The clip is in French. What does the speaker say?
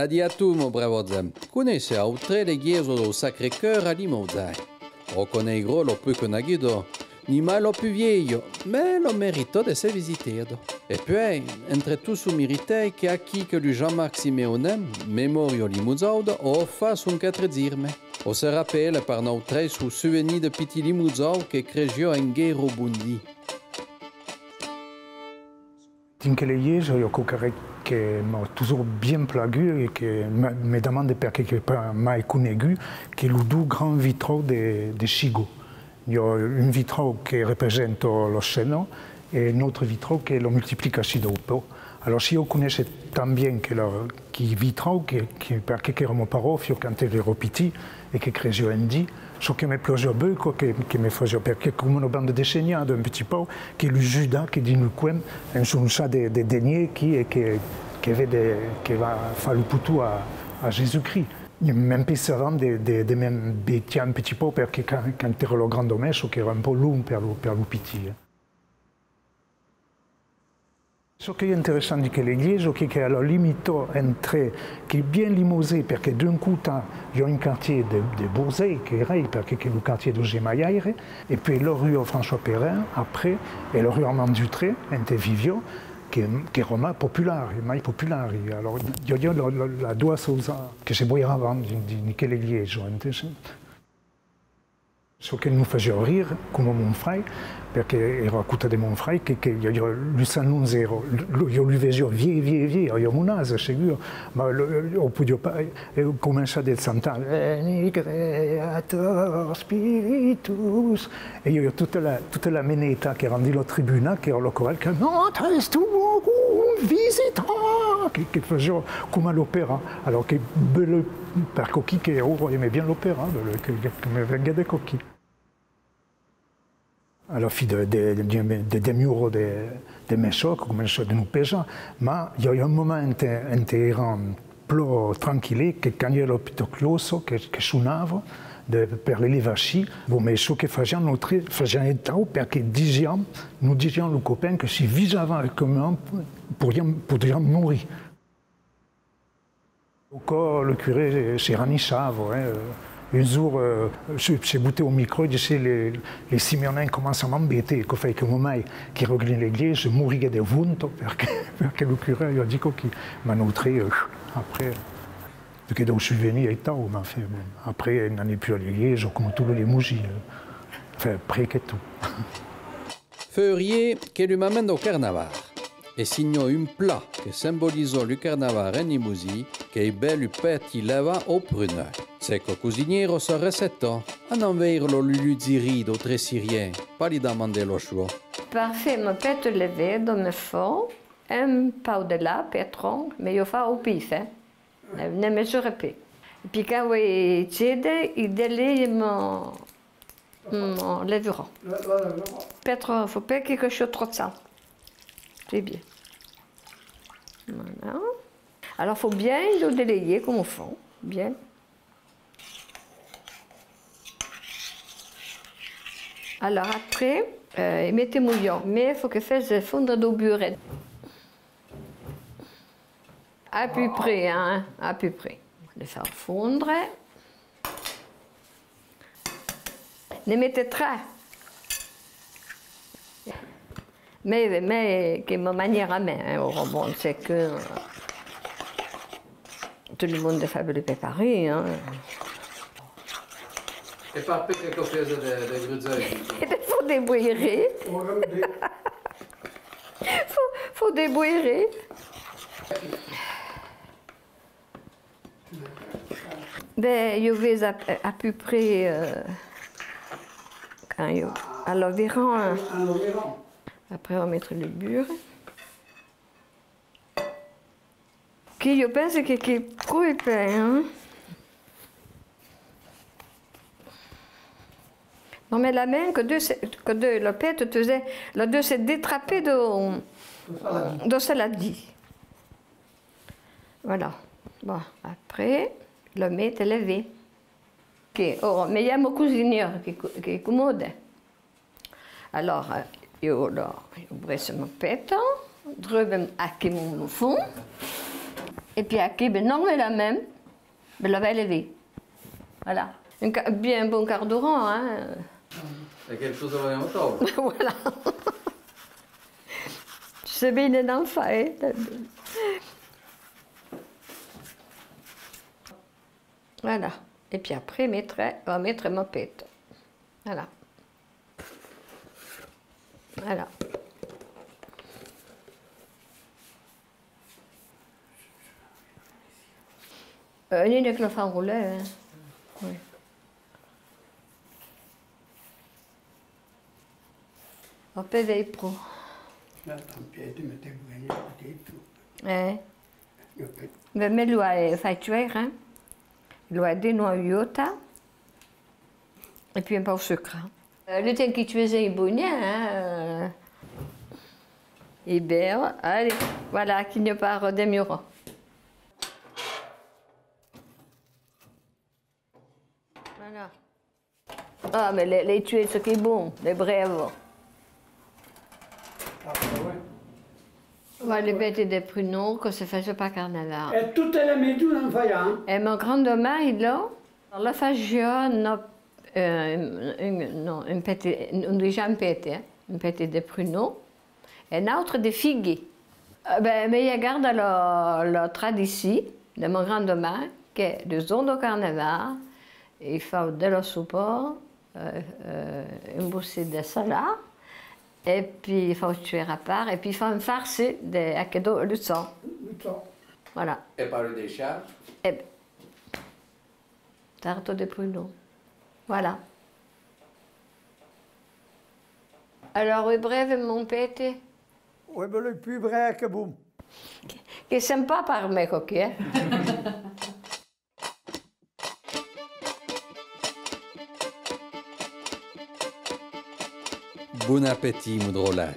Adiatumo, bravo Zem. Conosce altre le chiese del Sacré-Cœur a Limousin. O conegro lo più conagido, ni mai lo più viejo, ma lo merito de se visitado. E poi, entre tous su merite che a chi che lui Jean-Marc Simeonem, memorio Limousin, o fa son quatre zirme. O se rappelle par notre su souvenir de Petit Limousin che cregio en guerre bundi. Din che le liege, io coccare che m'ho toujours bien plagu e che mi domande perché che pas mai connu che le deux grands vitraux de Chigo. Il y a un vitrau che rappresenta l'oceano e un altro vitrau che lo moltiplica dopo. Alors, si io conosco también che vitrau perché eravamo parofio quando ero piccolo e che crescevo in D, ce che mi piaceva molto, che mi faceva perché come una banda disegnata un petit peu, che il Judas che di noi sono un de deniers che vede che va a fare il putu a Gesù-Christ. Mi pensavo di me mettere un petit peu perché quando ero lo grande messo che era un po' lungo per lo piccolo. Ce qui est intéressant di quelle chiese è che alla limite entre che è bien limosé perché d'un côté il y a un quartier de Bourzay che è perché è il quartier de Gemaillère et puis la rue François Perrin après et la rue Armand Dutré entre Vivio che è mai popolare. Alors il y a la due cose che si voyava avanti di quelle chiese. Ce che mi faceva ridere come mon frère, perché ero a cuta di mon frère, che lui s'annunzero, io lui vedevo via, io mon asa, sicuro, ma ho potuto cominciare a cantare, Veni Creator Spiritus, e io tutta la menetta che era nella tribuna, che era la chorale, che Notre tu visita, che faceva come all'opera, allora che bello, per Cocchi che ero, aimait bien l'opera, che mi venga da Cocchi. Alla fine dei muro di Messo, che cominciò a non pesare, ma il y a un momento in cui erano più tranquilli, che quando ero più closo, che suonavo per le levaci, ma ce che facevano età perché nous disions aux copains che si visavam come potevamo morire. Encore le curé si ranissava. Un jour, j'ai butté au micro et disais les Simeonins commencent à m'embêter. Che fai che ormai che ero nell'eglise moriva di vunto perché il curé a dit qu'il m'a noté après. Perché donc je suis venu et tout, mais enfin, après il n'en est plus à l'église comme tous les mousis. Enfin, presque tout. Feurier che lui m'amène au carnaval e signò un plat che symbolisò il carnaval in Limousin che è bello petit leva au pruneur. C'est que cuisiniero sa recetta, a non verlo l'uluziri d'autres Syriens, pas lui demander le choix. Parfait, me pète levé dans me fond, un peu de là, pétron, mais il fa au pif, ne mesure pas. Et puis quand il tiède, il délaye mon lèvera. Pétron, il ne faut pas quelque chose trop de sale. C'est bien. Voilà. Alors il faut bien le délayer comme au fond, bien. Alors après, mettez mouillant, mais il faut que fasse fondre d'eau beurrée. À peu près, hein, à peu près. On va le faire fondre. Ne mettez très. Mais que ma manière à main, hein, au bon, c'est que tout le monde fait le préparer, hein. E fa che cosa de gruzoi? Il faut débouiller. faut débouiller. Ben, je vais à peu près à l'environ. Après, on va mettre le beurre. Qui je pense que est trop épais, hein? Non, mais la main, le pète, la deux s'est détrapé de saladi. Voilà. Bon, après, le met est levé. Okay. Oh, mais il y a mon cuisinier qui est commode. Alors, je bresse mon pète, je vais mon fond. Et puis après, ben non, mais la même, ben la va élever. Voilà. Bien un bon carburant, hein. C'est quelque chose de vraiment chaud. Voilà. C'est bien d'enfant, hein. Voilà. Et puis après, on va mettre ma pète. Voilà. Voilà. Il est que le faire rouler, hein. Oui. On peut veiller pro. Mais lui a fait tuer, hein. Il lui a des noyautas et puis un peu de sucre. Le temps qu'il faisait est bon, hein. Et bien, allez, voilà, qu'il n'y a pas de murs. Voilà. Ah, mais les tuer, ce qui est bon, les brèves. Ouais, les bêtes et des pruneaux, que se faisait pas carnaval. Et toutes les midi, on fait, hein? Et mon grand-mère, il a, la fagion, non, déjà un pète, hein, un pète de pruneaux, et un autre de figues. Mais il garde la tradition de mon grand-mère, qui est le jour du carnaval, il fait de la soupe, une boussée de salade, et puis il faut tuer à part, et puis il faut une farce de luçon. Voilà. Et par le décharge? Et bien, tarte de pruneaux. Voilà. Alors, oui, bref, mon pété. Oui, mais le plus vrai que vous. Qui est sympa par mes coquilles. Bon appétit, Moudrola.